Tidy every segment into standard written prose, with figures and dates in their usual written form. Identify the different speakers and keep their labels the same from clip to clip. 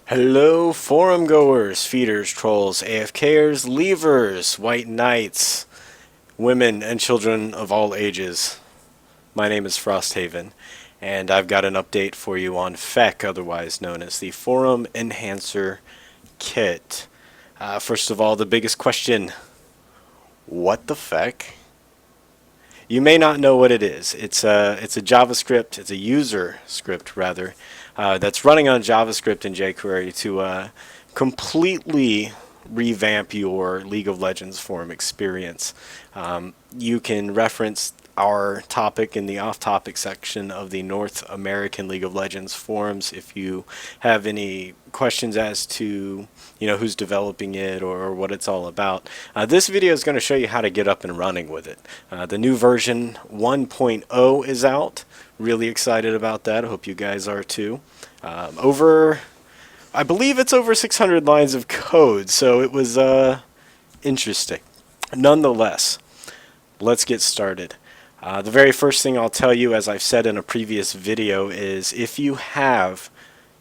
Speaker 1: Hello, forum goers, feeders, trolls, AFKers, leavers, white knights, women, and children of all ages. My name is Frosthaven, and I've got an update for you on FEK, otherwise known as the Forum Enhancer Kit. First of all, the biggest question, what the FEK? You may not know what it is. It's a JavaScript, it's a user script rather, that's running on JavaScript and jQuery to completely revamp your League of Legends forum experience. You can reference our topic in the off-topic section of the North American League of Legends forums if you have any questions as to who's developing it or what it's all about. This video is going to show you how to get up and running with it. The new version 1.0 is out. Really excited about that. I hope you guys are too. I believe it's over 600 lines of code, so it was interesting. Nonetheless, let's get started. The very first thing I'll tell you, as I've said in a previous video, is if you have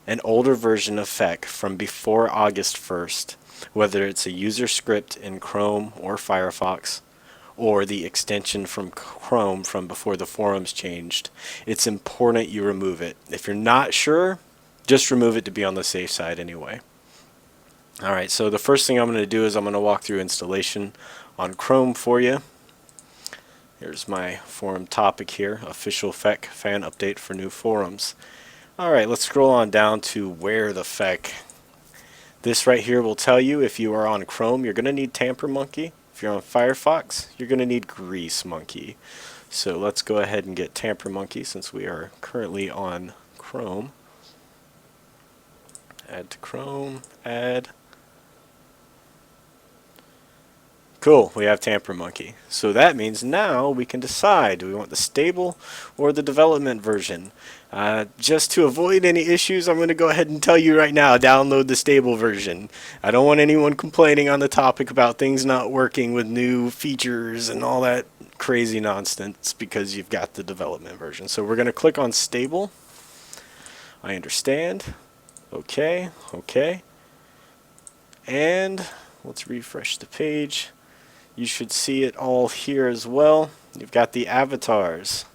Speaker 1: an older version of FEK from before August 1st, whether it's a user script in Chrome or Firefox, or the extension from Chrome from before the forums changed, it's important you remove it. If you're not sure, just remove it to be on the safe side anyway. Alright, so the first thing I'm going to do is I'm going to walk through installation on Chrome for you. Here's my forum topic here, official FEK fan update for new forums. Alright, let's scroll on down to where the FEK. This right here will tell you if you are on Chrome, you're going to need Tamper Monkey. If you're on Firefox, you're going to need Grease Monkey. So let's go ahead and get Tamper Monkey since we are currently on Chrome. Add to Chrome, add. Cool, we have Tamper Monkey. So that means now we can decide, do we want the stable or the development version? Just to avoid any issues, I'm going to go ahead and tell you right now, download the stable version. I don't want anyone complaining on the topic about things not working with new features and all that crazy nonsense because you've got the development version. So we're going to click on stable. I understand. Okay, okay. And let's refresh the page. You should see it all here as well. You've got the avatars.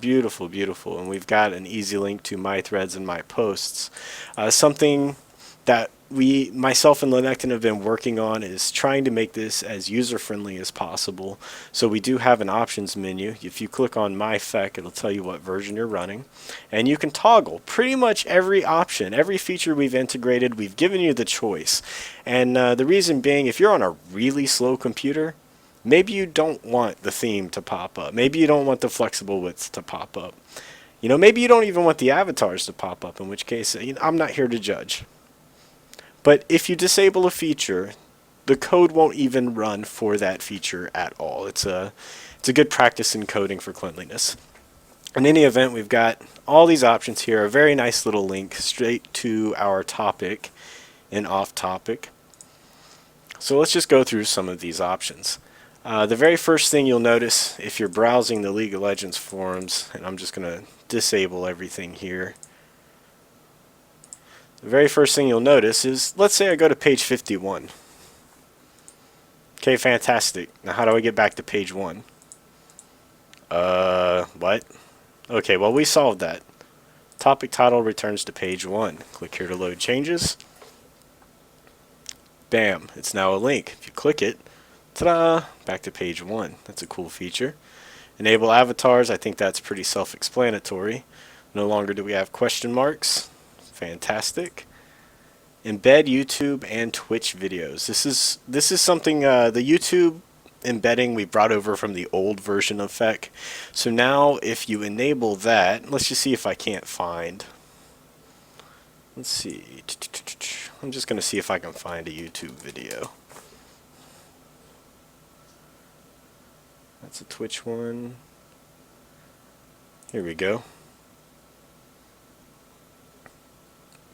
Speaker 1: Beautiful, beautiful. And we've got an easy link to my threads and my posts. Something that myself and Lenecton have been working on is trying to make this as user-friendly as possible. So we do have an options menu. If you click on My FEK, it'll tell you what version you're running. And you can toggle pretty much every option, every feature we've integrated, we've given you the choice. And the reason being, if you're on a really slow computer, maybe you don't want the theme to pop up. Maybe you don't want the flexible widths to pop up. Maybe you don't even want the avatars to pop up, in which case, I'm not here to judge. But if you disable a feature, the code won't even run for that feature at all. It's a good practice in coding for cleanliness. In any event, we've got all these options here, a very nice little link straight to our topic and off topic. So let's just go through some of these options. The very first thing you'll notice if you're browsing the League of Legends forums, and I'm just going to disable everything here. The very first thing you'll notice is, let's say I go to page 51. Okay, fantastic. Now how do I get back to page 1? What? Okay, well we solved that. Topic title returns to page 1. Click here to load changes. Bam, it's now a link. If you click it, ta-da, back to page 1. That's a cool feature. Enable avatars, I think that's pretty self-explanatory. No longer do we have question marks. Fantastic. Embed YouTube and Twitch videos. This is something the YouTube embedding we brought over from the old version of FEK. So now if you enable that, let's just see if I can't find. Let's see. I'm just going to see if I can find a YouTube video. That's a Twitch one. Here we go.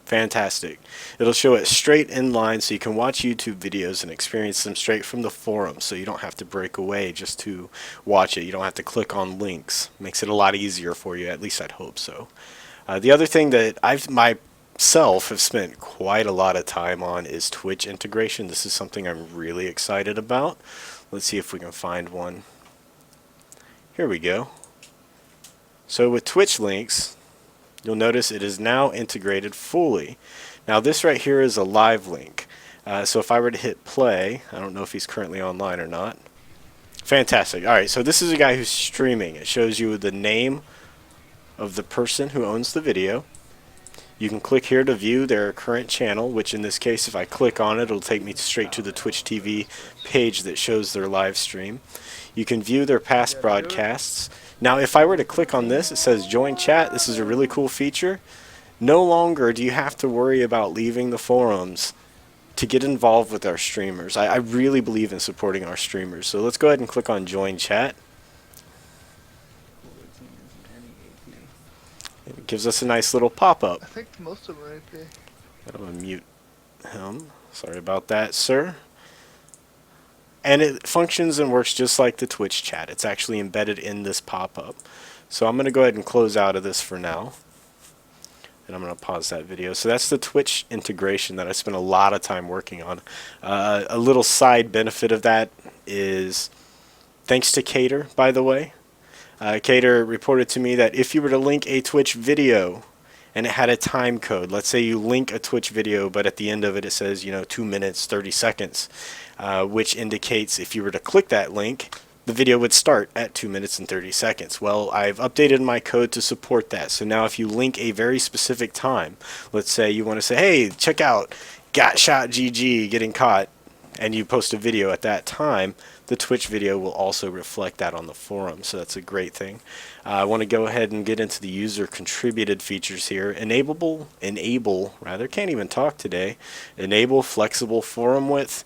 Speaker 1: Fantastic. It'll show it straight in line so you can watch YouTube videos and experience them straight from the forum, so you don't have to break away just to watch it. You don't have to click on links. Makes it a lot easier for you, at least I'd hope so. The other thing that my myself have spent quite a lot of time on is Twitch integration. This is something I'm really excited about. Let's see if we can find one. Here we go. So with Twitch links, you'll notice it is now integrated fully. Now this right here is a live link. So if I were to hit play, I don't know if he's currently online or not. Fantastic. Alright, so this is a guy who's streaming. It shows you the name of the person who owns the video. You can click here to view their current channel, which in this case, if I click on it, it'll take me straight to the Twitch TV page that shows their live stream. You can view their past broadcasts. Now, if I were to click on this, it says join chat. This is a really cool feature. No longer do you have to worry about leaving the forums to get involved with our streamers. I really believe in supporting our streamers. So let's go ahead and click on join chat. It gives us a nice little pop-up.
Speaker 2: I think most of them are AP.
Speaker 1: I'm going to mute him. Sorry about that, sir. And it functions and works just like the Twitch chat. It's actually embedded in this pop-up. So I'm going to go ahead and close out of this for now. And I'm going to pause that video. So that's the Twitch integration that I spent a lot of time working on. A little side benefit of that is, thanks to Cater, by the way. Cater reported to me that if you were to link a Twitch video and it had a time code, let's say you link a Twitch video, but at the end of it it says, 2 minutes, 30 seconds, which indicates if you were to click that link, the video would start at 2 minutes and 30 seconds. Well, I've updated my code to support that. So now if you link a very specific time, let's say you want to say, hey, check out Got Shot GG getting caught, and you post a video at that time, the Twitch video will also reflect that on the forum, so that's a great thing. I want to go ahead and get into the user contributed features here. Enable, can't even talk today. Enable flexible forum width.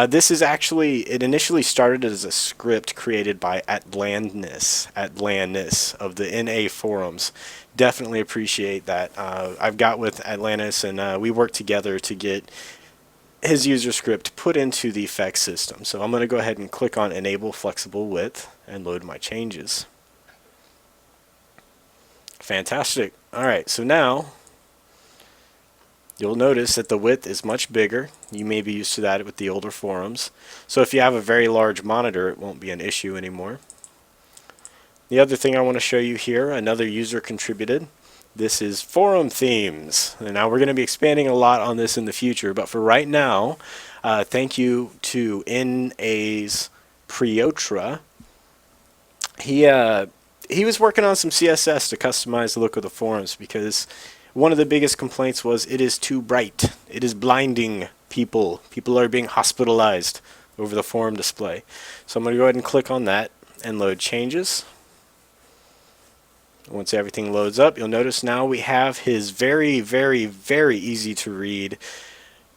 Speaker 1: This is actually, it initially started as a script created by Atlantis of the NA forums. Definitely appreciate that. I've got with Atlantis and we worked together to get his user script put into the FEK system. So I'm going to go ahead and click on Enable Flexible Width and load my changes. Fantastic. Alright, so now you'll notice that the width is much bigger. You may be used to that with the older forums. So if you have a very large monitor, it won't be an issue anymore. The other thing I want to show you here, another user contributed. This is forum themes. And now we're going to be expanding a lot on this in the future, but for right now, thank you to NA's Priotra. He was working on some CSS to customize the look of the forums because one of the biggest complaints was it is too bright. It is blinding people. People are being hospitalized over the forum display. So I'm going to go ahead and click on that and load changes. Once everything loads up, you'll notice now we have his very, very, very easy to read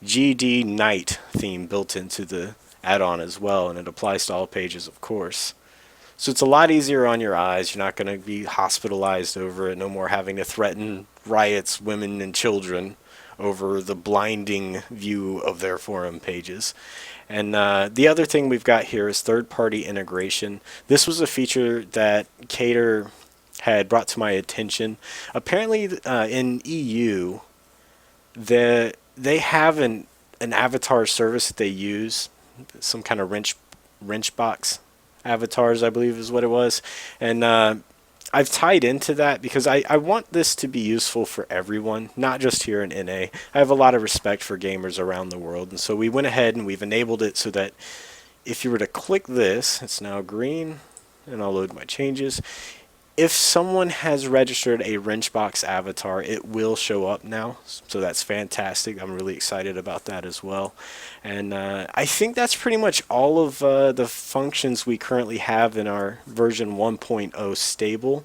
Speaker 1: GD Night theme built into the add-on as well, and it applies to all pages, of course. So it's a lot easier on your eyes. You're not going to be hospitalized over it. No more having to threaten riots, women, and children over the blinding view of their forum pages. And the other thing we've got here is third-party integration. This was a feature that Cater had brought to my attention. Apparently in EU, they have an avatar service that they use, some kind of wrench box avatars, I believe is what it was. And I've tied into that because I want this to be useful for everyone, not just here in NA. I have a lot of respect for gamers around the world, and so we went ahead and we've enabled it so that if you were to click this, it's now green, and I'll load my changes. If someone has registered a Wrenchbox avatar, it will show up now, so that's fantastic. I'm really excited about that as well. And I think that's pretty much all of the functions we currently have in our version 1.0 stable.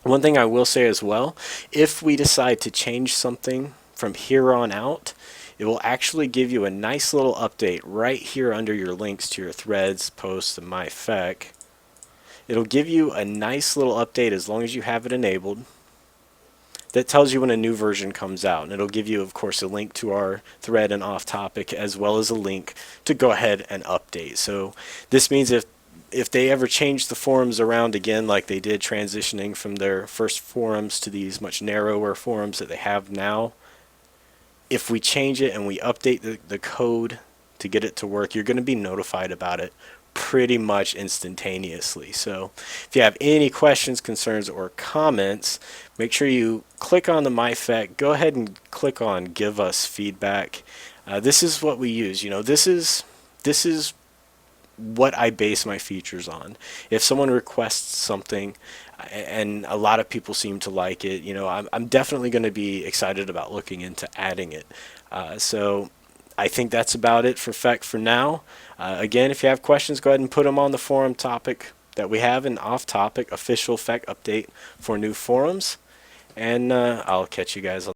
Speaker 1: One thing I will say as well, if we decide to change something from here on out, it will actually give you a nice little update right here under your links to your threads, posts, and my FEK. It'll give you a nice little update as long as you have it enabled that tells you when a new version comes out. And it'll give you, of course, a link to our thread and off topic as well as a link to go ahead and update. So this means if they ever change the forums around again like they did transitioning from their first forums to these much narrower forums that they have now, if we change it and we update the code to get it to work, you're going to be notified about it pretty much instantaneously. So if you have any questions, concerns, or comments, make sure you click on the MyFEK. Go ahead and click on Give Us Feedback. This is what we use. You know, this is what I base my features on. If someone requests something and a lot of people seem to like it, you know, I'm definitely going to be excited about looking into adding it. So I think that's about it for FEK for now. Again, if you have questions, go ahead and put them on the forum topic that we have, an off-topic official FEK update for new forums. And I'll catch you guys